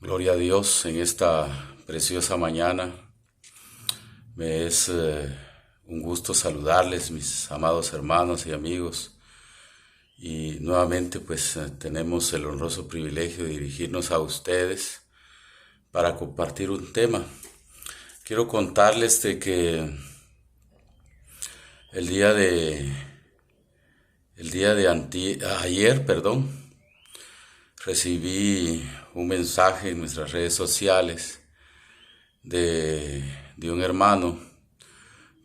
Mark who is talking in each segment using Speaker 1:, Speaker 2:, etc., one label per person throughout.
Speaker 1: Gloria a Dios en esta preciosa mañana. Me es un gusto saludarles, mis amados hermanos y amigos. Y nuevamente pues tenemos el honroso privilegio de dirigirnos a ustedes para compartir un tema. Quiero contarles de que el día de ayer, recibí un mensaje en nuestras redes sociales de un hermano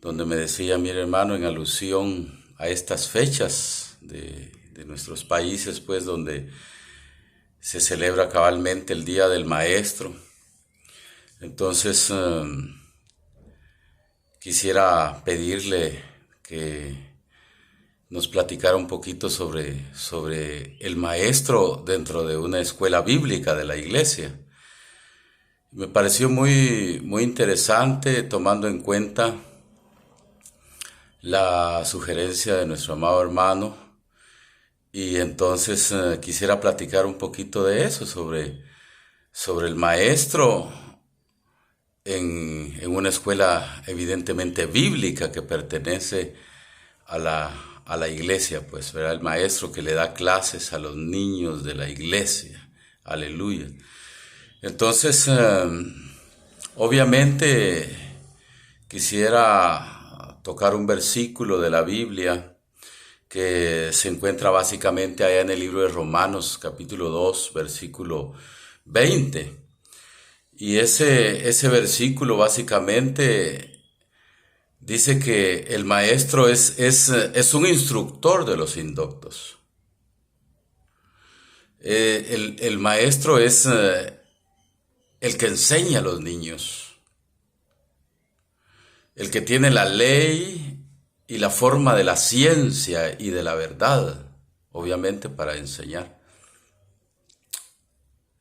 Speaker 1: donde me decía: mire hermano, en alusión a estas fechas de nuestros países, pues donde se celebra cabalmente el Día del Maestro. Entonces quisiera pedirle que nos platicara un poquito sobre el maestro dentro de una escuela bíblica de la iglesia. Me pareció muy interesante, tomando en cuenta la sugerencia de nuestro amado hermano, y entonces quisiera platicar un poquito de eso, sobre el maestro en una escuela evidentemente bíblica que pertenece a la iglesia, pues, ¿verdad? El maestro que le da clases a los niños de la iglesia. Aleluya. Entonces, obviamente quisiera tocar un versículo de la Biblia que se encuentra básicamente allá en el libro de Romanos, capítulo 2, versículo 20. Y ese versículo básicamente dice que el maestro es un instructor de los indoctos. El maestro es el que enseña a los niños, el que tiene la ley y la forma de la ciencia y de la verdad, obviamente para enseñar.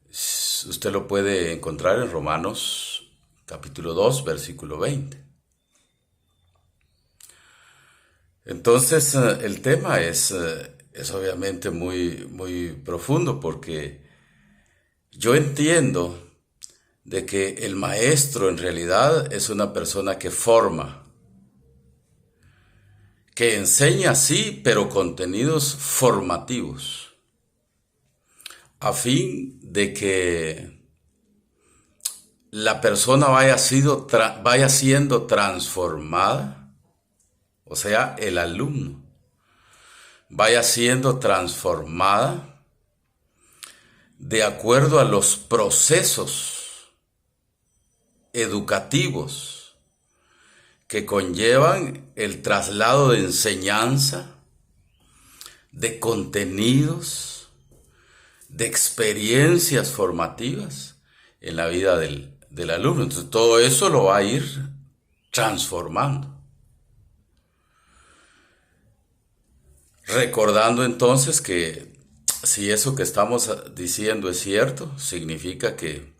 Speaker 1: Usted lo puede encontrar en Romanos capítulo 2, versículo 20. Entonces, el tema es obviamente muy profundo, porque yo entiendo de que el maestro en realidad es una persona que forma, que enseña sí, pero contenidos formativos, a fin de que la persona vaya siendo transformada, o sea, el alumno vaya siendo transformada de acuerdo a los procesos educativos que conllevan el traslado de enseñanza, de contenidos, de experiencias formativas en la vida del alumno. Entonces todo eso lo va a ir transformando. Recordando entonces que si eso que estamos diciendo es cierto, significa que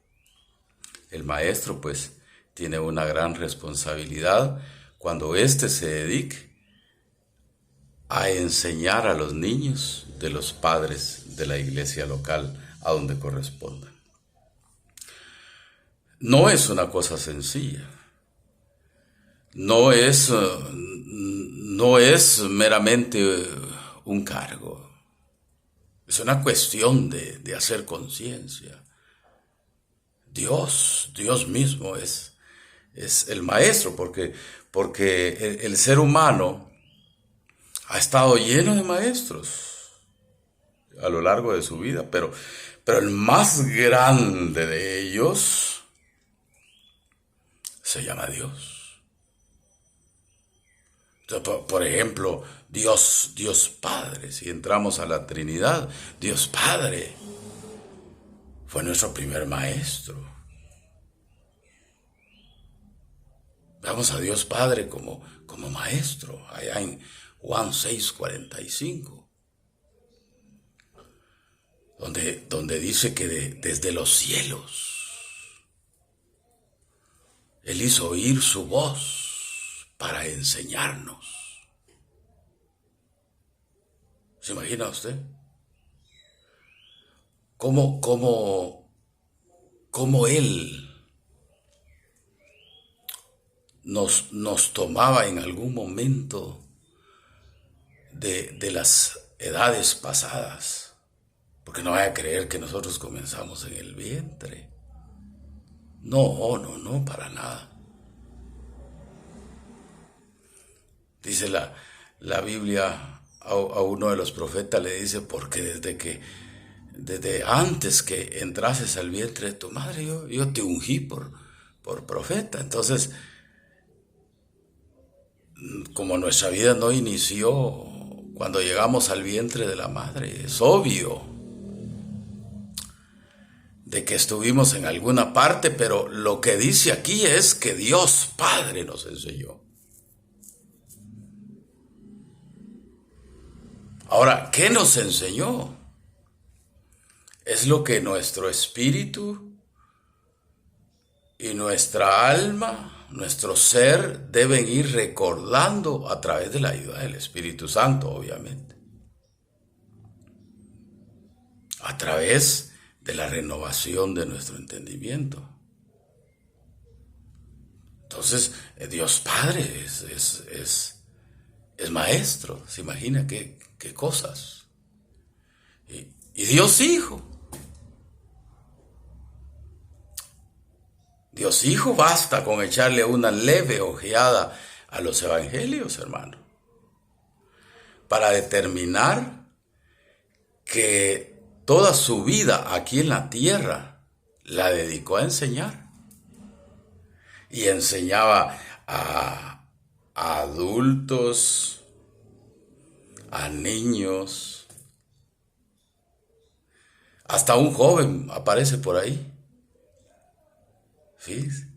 Speaker 1: el maestro pues tiene una gran responsabilidad cuando éste se dedique a enseñar a los niños de los padres de la iglesia local a donde corresponda. No es una cosa sencilla, no es meramente un cargo, es una cuestión de hacer conciencia. Dios mismo es el maestro, porque el ser humano ha estado lleno de maestros a lo largo de su vida, pero el más grande de ellos se llama Dios. Entonces, por ejemplo, Dios Padre, si entramos a la Trinidad, Dios Padre fue nuestro primer maestro. Vamos a Dios Padre como maestro, allá en Juan 6:45, donde dice que desde los cielos Él hizo oír su voz para enseñarnos. ¿Se imagina usted? ¿Cómo cómo Él nos tomaba en algún momento de las edades pasadas. Porque no vaya a creer que nosotros comenzamos en el vientre. No, para nada. Dice la Biblia, a uno de los profetas le dice, porque desde antes que entrases al vientre de tu madre, yo te ungí por profeta. Entonces, como nuestra vida no inició cuando llegamos al vientre de la madre, es obvio de que estuvimos en alguna parte, pero lo que dice aquí es que Dios Padre nos enseñó. Ahora, ¿qué nos enseñó? Es lo que nuestro espíritu y nuestra alma, nuestro ser, deben ir recordando a través de la ayuda del Espíritu Santo, obviamente. A través de la renovación de nuestro entendimiento. Entonces, Dios Padre es maestro, se imagina qué cosas. Y Dios Hijo. Dios Hijo basta con echarle una leve ojeada a los evangelios, hermano, para determinar que toda su vida aquí en la tierra la dedicó a enseñar. Y enseñaba a adultos, a niños, hasta un joven aparece por ahí. Fíjese.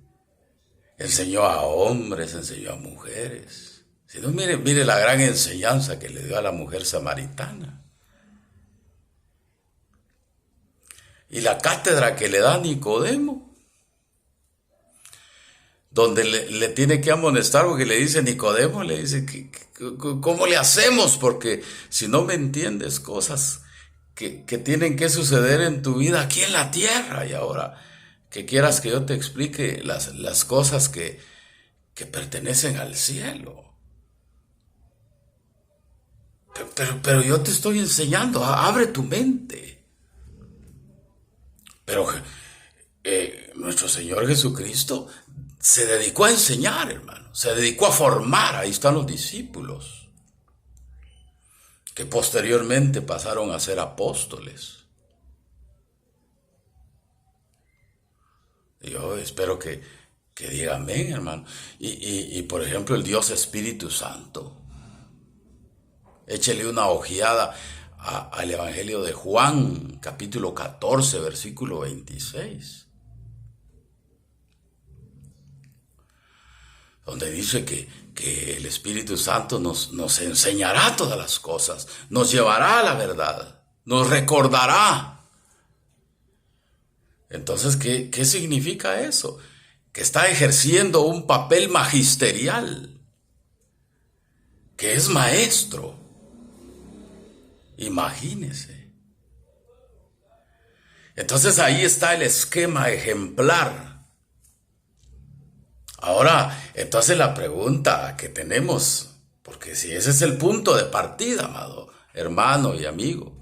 Speaker 1: Enseñó a hombres, enseñó a mujeres. Si no, mire la gran enseñanza que le dio a la mujer samaritana. Y la cátedra que le da a Nicodemo, donde le tiene que amonestar porque le dice Nicodemo, le dice, ¿cómo le hacemos? Porque si no me entiendes cosas que tienen que suceder en tu vida aquí en la tierra, y ahora que quieras que yo te explique las cosas que pertenecen al cielo. Pero yo te estoy enseñando, abre tu mente. Pero nuestro Señor Jesucristo se dedicó a enseñar, hermano, se dedicó a formar. Ahí están los discípulos, que posteriormente pasaron a ser apóstoles. Yo espero que diga amén, hermano. Y por ejemplo, el Dios Espíritu Santo. Échele una ojeada al Evangelio de Juan, capítulo 14, versículo 26. Donde dice que el Espíritu Santo nos enseñará todas las cosas, nos llevará a la verdad, nos recordará. Entonces, ¿qué significa eso? Que está ejerciendo un papel magisterial, que es maestro. Imagínese. Entonces ahí está el esquema ejemplar. Ahora, entonces la pregunta que tenemos, porque si ese es el punto de partida, amado hermano y amigo,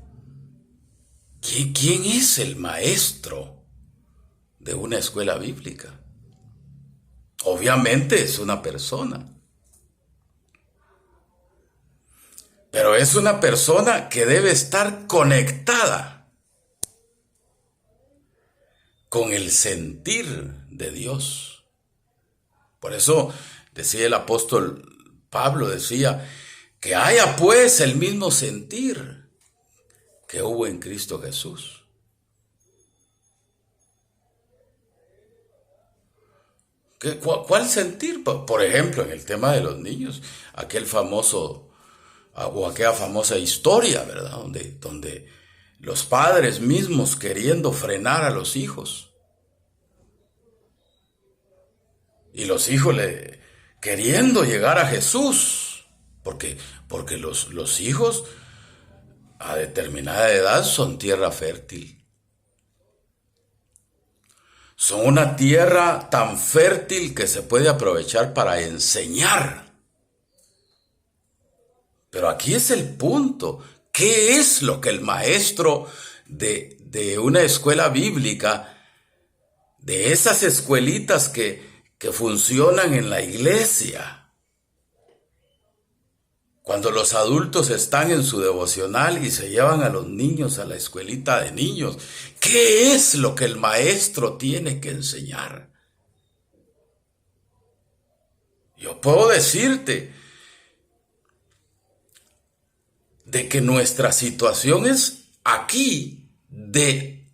Speaker 1: ¿quién es el maestro de una escuela bíblica? Obviamente es una persona. Pero es una persona que debe estar conectada con el sentir de Dios. Por eso decía el apóstol Pablo, decía que haya pues el mismo sentir que hubo en Cristo Jesús. ¿Cuál sentir? Por ejemplo, en el tema de los niños, aquella famosa historia, ¿verdad? Donde los padres mismos queriendo frenar a los hijos. Y los hijos queriendo llegar a Jesús. Porque los hijos a determinada edad son tierra fértil. Son una tierra tan fértil que se puede aprovechar para enseñar. Pero aquí es el punto. ¿Qué es lo que el maestro de una escuela bíblica, de esas escuelitas que funcionan en la iglesia, cuando los adultos están en su devocional y se llevan a los niños a la escuelita de niños? ¿Qué es lo que el maestro tiene que enseñar? Yo puedo decirte de que nuestra situación es aquí,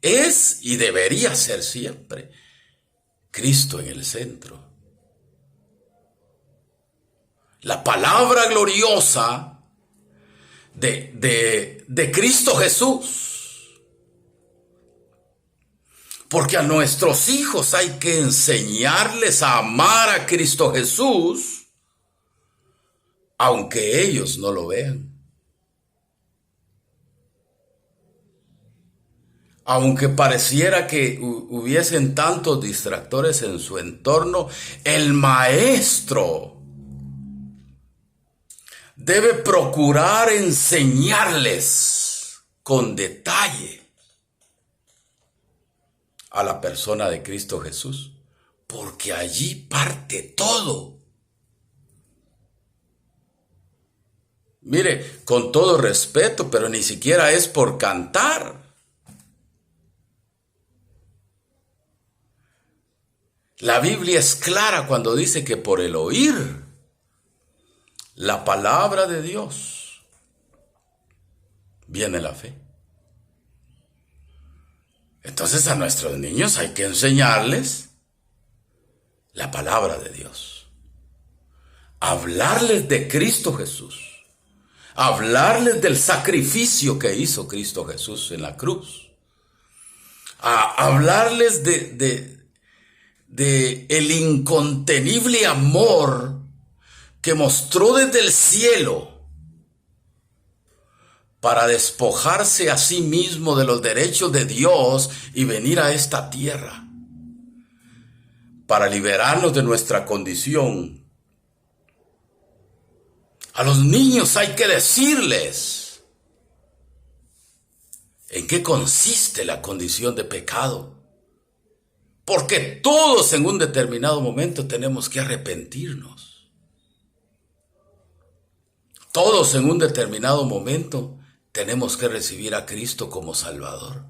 Speaker 1: es y debería ser siempre Cristo en el centro. La palabra gloriosa de Cristo Jesús. Porque a nuestros hijos hay que enseñarles a amar a Cristo Jesús, aunque ellos no lo vean. Aunque pareciera que hubiesen tantos distractores en su entorno, el maestro debe procurar enseñarles con detalle a la persona de Cristo Jesús, porque allí parte todo. Mire, con todo respeto, pero ni siquiera es por cantar. La Biblia es clara cuando dice que por el oír la palabra de Dios viene la fe. Entonces a nuestros niños hay que enseñarles la palabra de Dios. Hablarles de Cristo Jesús. Hablarles del sacrificio que hizo Cristo Jesús en la cruz. Hablarles de el incontenible amor que mostró desde el cielo para despojarse a sí mismo de los derechos de Dios y venir a esta tierra para liberarnos de nuestra condición. A los niños hay que decirles en qué consiste la condición de pecado. Porque todos en un determinado momento tenemos que arrepentirnos. Todos en un determinado momento tenemos que recibir a Cristo como Salvador.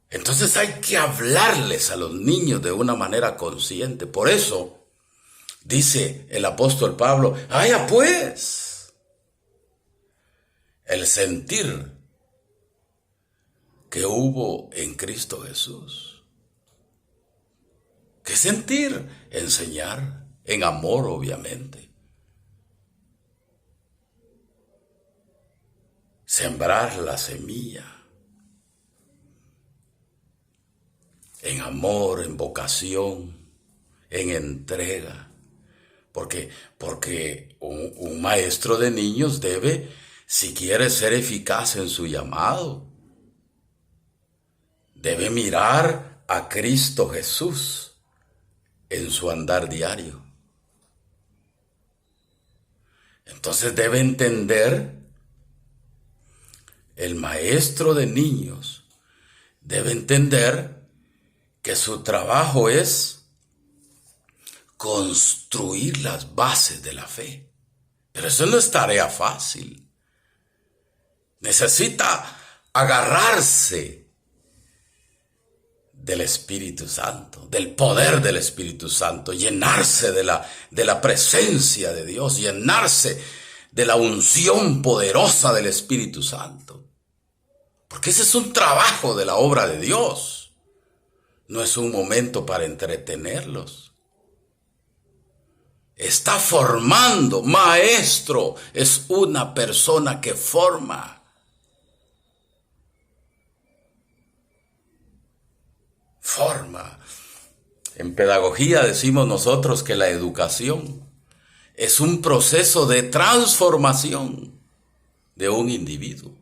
Speaker 1: Entonces hay que hablarles a los niños de una manera consciente. Por eso dice el apóstol Pablo, haya pues el sentir que hubo en Cristo Jesús. ¿Qué sentir? Enseñar en amor, obviamente. Sembrar la semilla. En amor, en vocación, en entrega. Porque un maestro de niños debe, si quiere ser eficaz en su llamado, debe mirar a Cristo Jesús en su andar diario. Entonces debe entender, el maestro de niños debe entender que su trabajo es construir las bases de la fe. Pero eso no es tarea fácil. Necesita agarrarse del Espíritu Santo, del poder del Espíritu Santo, llenarse de la presencia de Dios, llenarse de la unción poderosa del Espíritu Santo. Porque ese es un trabajo de la obra de Dios. No es un momento para entretenerlos. Está formando. Maestro es una persona que forma. Forma. En pedagogía decimos nosotros que la educación es un proceso de transformación de un individuo.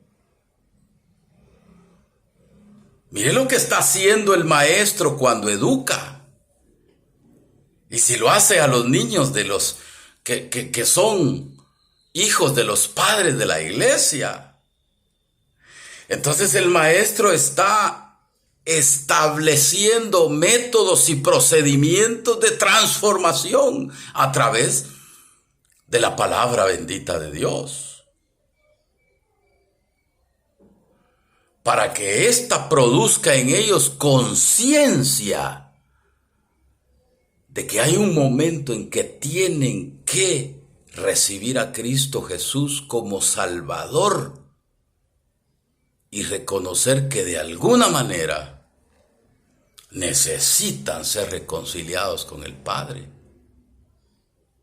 Speaker 1: Mire lo que está haciendo el maestro cuando educa. Y si lo hace a los niños de los que son hijos de los padres de la iglesia. Entonces el maestro está estableciendo métodos y procedimientos de transformación a través de la palabra bendita de Dios, para que ésta produzca en ellos conciencia de que hay un momento en que tienen que recibir a Cristo Jesús como Salvador y reconocer que de alguna manera necesitan ser reconciliados con el Padre.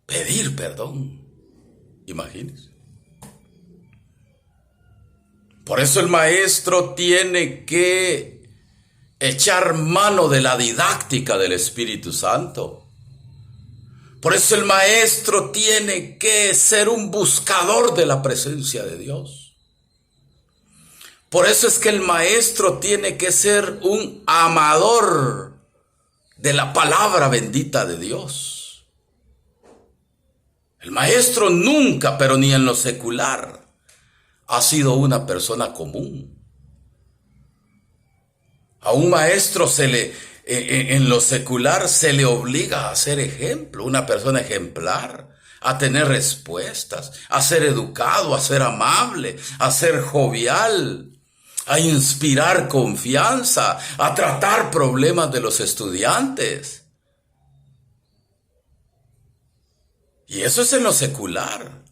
Speaker 1: Pedir perdón. Imagínense. Por eso el maestro tiene que echar mano de la didáctica del Espíritu Santo. Por eso el maestro tiene que ser un buscador de la presencia de Dios. Por eso es que el maestro tiene que ser un amador de la palabra bendita de Dios. El maestro nunca, pero ni en lo secular, ha sido una persona común. A un maestro en lo secular se le obliga a ser ejemplo, una persona ejemplar, a tener respuestas, a ser educado, a ser amable, a ser jovial, a inspirar confianza, a tratar problemas de los estudiantes. Y eso es en lo secular,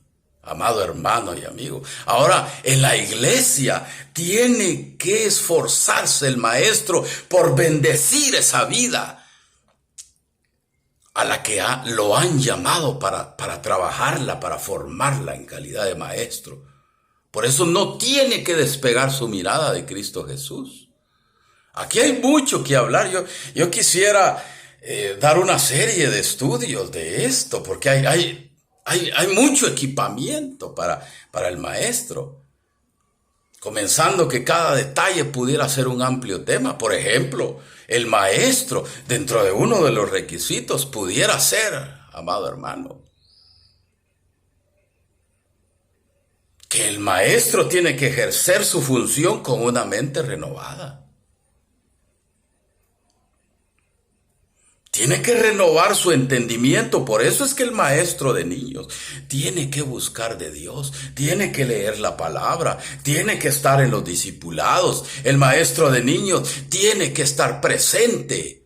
Speaker 1: amado hermano y amigo. Ahora, en la iglesia tiene que esforzarse el maestro por bendecir esa vida a la que lo han llamado para trabajarla, para formarla en calidad de maestro. Por eso no tiene que despegar su mirada de Cristo Jesús. Aquí hay mucho que hablar. Yo quisiera dar una serie de estudios de esto, porque hay mucho equipamiento para el maestro. Comenzando que cada detalle pudiera ser un amplio tema. Por ejemplo, el maestro, dentro de uno de los requisitos, pudiera ser, amado hermano, que el maestro tiene que ejercer su función con una mente renovada. Tiene que renovar su entendimiento. Por eso es que el maestro de niños tiene que buscar de Dios, tiene que leer la palabra, tiene que estar en los discipulados. El maestro de niños tiene que estar presente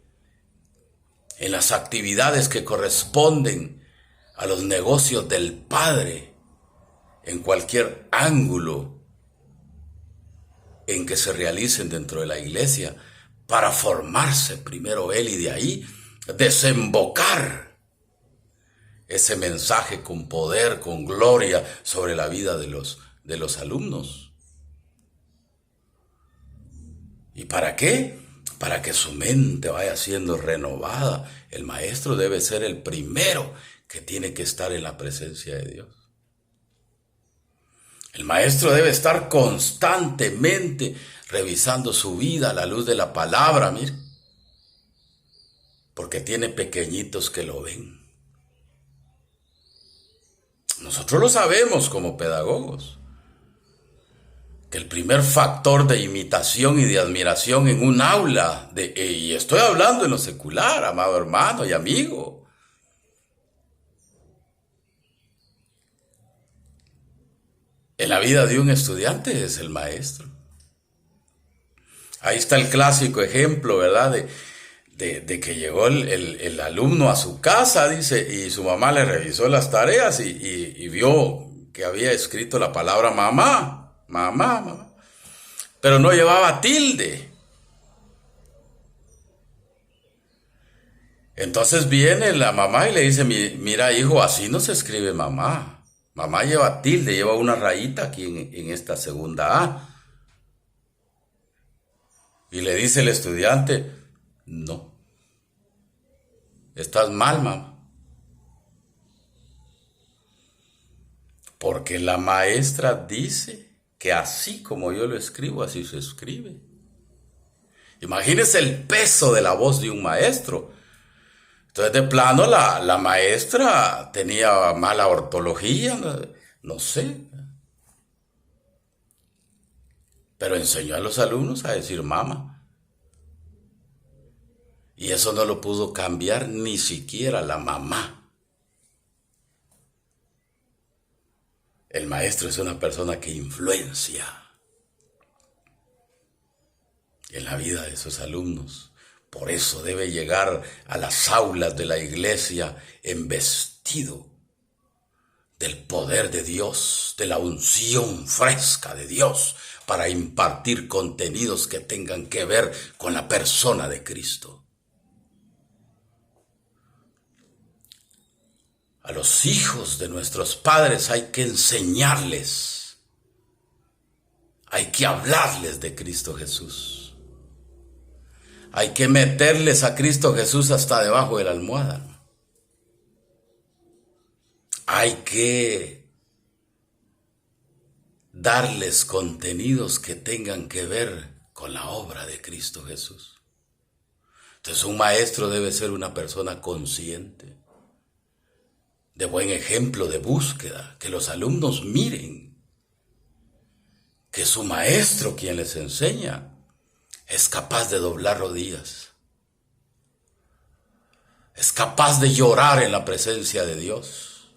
Speaker 1: en las actividades que corresponden a los negocios del Padre, en cualquier ángulo en que se realicen dentro de la iglesia, para formarse primero él y de ahí desembocar ese mensaje con poder, con gloria sobre la vida de los alumnos. ¿Y para qué? Para que su mente vaya siendo renovada. El maestro debe ser el primero que tiene que estar en la presencia de Dios. El maestro debe estar constantemente revisando su vida a la luz de la palabra, mire, porque tiene pequeñitos que lo ven. Nosotros lo sabemos como pedagogos, que el primer factor de imitación y de admiración en un aula, y estoy hablando en lo secular, amado hermano y amigo, en la vida de un estudiante es el maestro. Ahí está el clásico ejemplo, ¿verdad? De que llegó el alumno a su casa, dice, y su mamá le revisó las tareas y vio que había escrito la palabra mamá, mamá, mamá, pero no llevaba tilde. Entonces viene la mamá y le dice, mira hijo, así no se escribe mamá. Mamá lleva tilde, lleva una rayita aquí en esta segunda A. Y le dice el estudiante, no, estás mal, mamá. Porque la maestra dice que así como yo lo escribo, así se escribe. Imagínense el peso de la voz de un maestro. Entonces, de plano, la maestra tenía mala ortología, no sé, pero enseñó a los alumnos a decir mamá. Y eso no lo pudo cambiar ni siquiera la mamá. El maestro es una persona que influencia en la vida de sus alumnos. Por eso debe llegar a las aulas de la iglesia embestido del poder de Dios, de la unción fresca de Dios, para impartir contenidos que tengan que ver con la persona de Cristo. A los hijos de nuestros padres hay que enseñarles, hay que hablarles de Cristo Jesús. Hay que meterles a Cristo Jesús hasta debajo de la almohada. Hay que darles contenidos que tengan que ver con la obra de Cristo Jesús. Entonces, un maestro debe ser una persona consciente, de buen ejemplo, de búsqueda, que los alumnos miren que su maestro, quien les enseña, es capaz de doblar rodillas, es capaz de llorar en la presencia de Dios,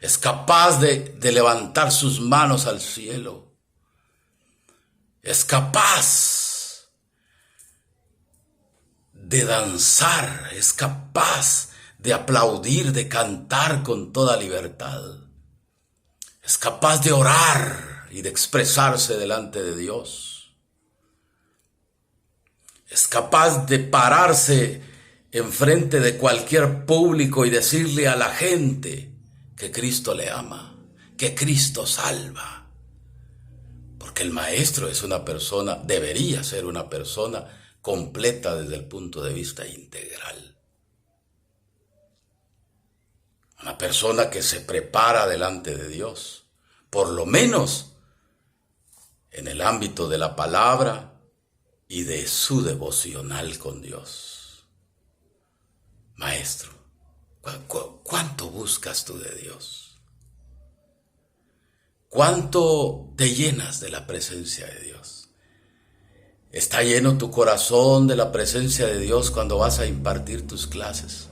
Speaker 1: es capaz de levantar sus manos al cielo, es capaz de danzar, es capaz de aplaudir, de cantar con toda libertad, es capaz de orar y de expresarse delante de Dios. Es capaz de pararse enfrente de cualquier público y decirle a la gente que Cristo le ama, que Cristo salva. Porque el maestro es una persona, debería ser una persona completa desde el punto de vista integral. Una persona que se prepara delante de Dios, por lo menos en el ámbito de la palabra y de su devocional con Dios. Maestro, ¿cuánto buscas tú de Dios? ¿Cuánto te llenas de la presencia de Dios? ¿Está lleno tu corazón de la presencia de Dios cuando vas a impartir tus clases?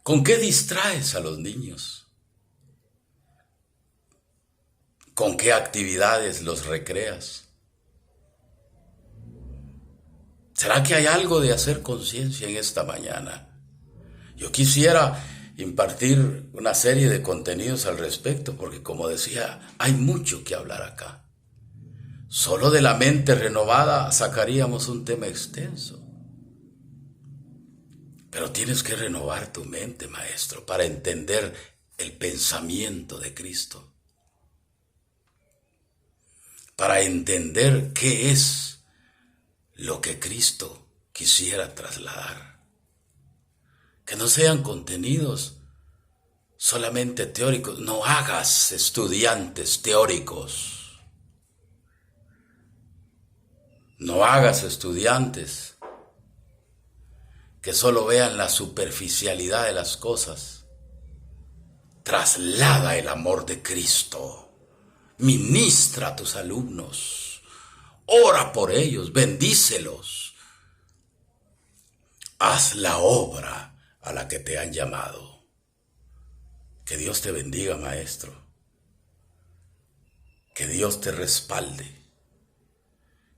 Speaker 1: ¿Con qué distraes a los niños? ¿Con qué actividades los recreas? ¿Será que hay algo de hacer conciencia en esta mañana? Yo quisiera impartir una serie de contenidos al respecto, porque como decía, hay mucho que hablar acá. Solo de la mente renovada sacaríamos un tema extenso. Pero tienes que renovar tu mente, maestro, para entender el pensamiento de Cristo. Para entender qué es lo que Cristo quisiera trasladar. Que no sean contenidos solamente teóricos. No hagas estudiantes teóricos. No hagas estudiantes que solo vean la superficialidad de las cosas. Traslada el amor de Cristo. Ministra a tus alumnos. Ora por ellos, bendícelos. Haz la obra a la que te han llamado. Que Dios te bendiga, maestro. Que Dios te respalde.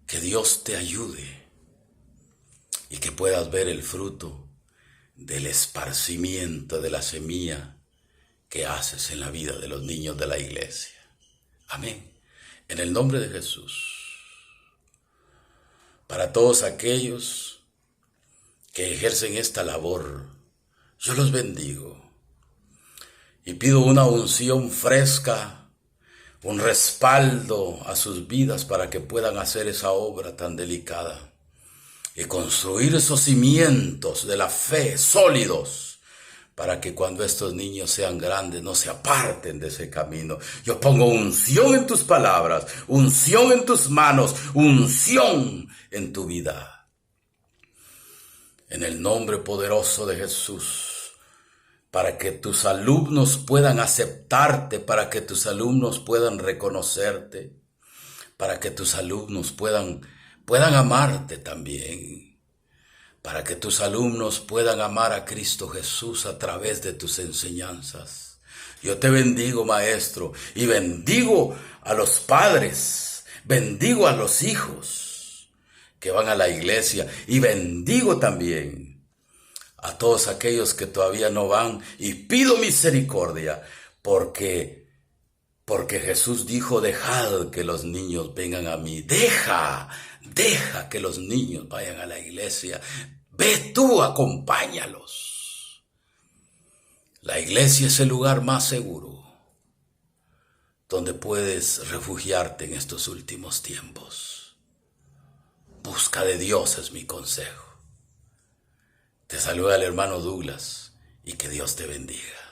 Speaker 1: Que Dios te ayude. Y que puedas ver el fruto del esparcimiento de la semilla que haces en la vida de los niños de la iglesia. Amén. En el nombre de Jesús. Para todos aquellos que ejercen esta labor, yo los bendigo y pido una unción fresca, un respaldo a sus vidas para que puedan hacer esa obra tan delicada y construir esos cimientos de la fe sólidos para que cuando estos niños sean grandes no se aparten de ese camino. Yo pongo unción en tus palabras, unción en tus manos, unción en tu vida. En el nombre poderoso de Jesús, para que tus alumnos puedan aceptarte, para que tus alumnos puedan reconocerte, para que tus alumnos puedan amarte también. Para que tus alumnos puedan amar a Cristo Jesús a través de tus enseñanzas. Yo te bendigo, maestro, y bendigo a los padres, bendigo a los hijos que van a la iglesia, y bendigo también a todos aquellos que todavía no van, y pido misericordia, porque Jesús dijo, dejad que los niños vengan a mí, deja que los niños vayan a la iglesia, ve tú, acompáñalos. La iglesia es el lugar más seguro donde puedes refugiarte en estos últimos tiempos. Busca de Dios es mi consejo. Te saluda el hermano Douglas y que Dios te bendiga.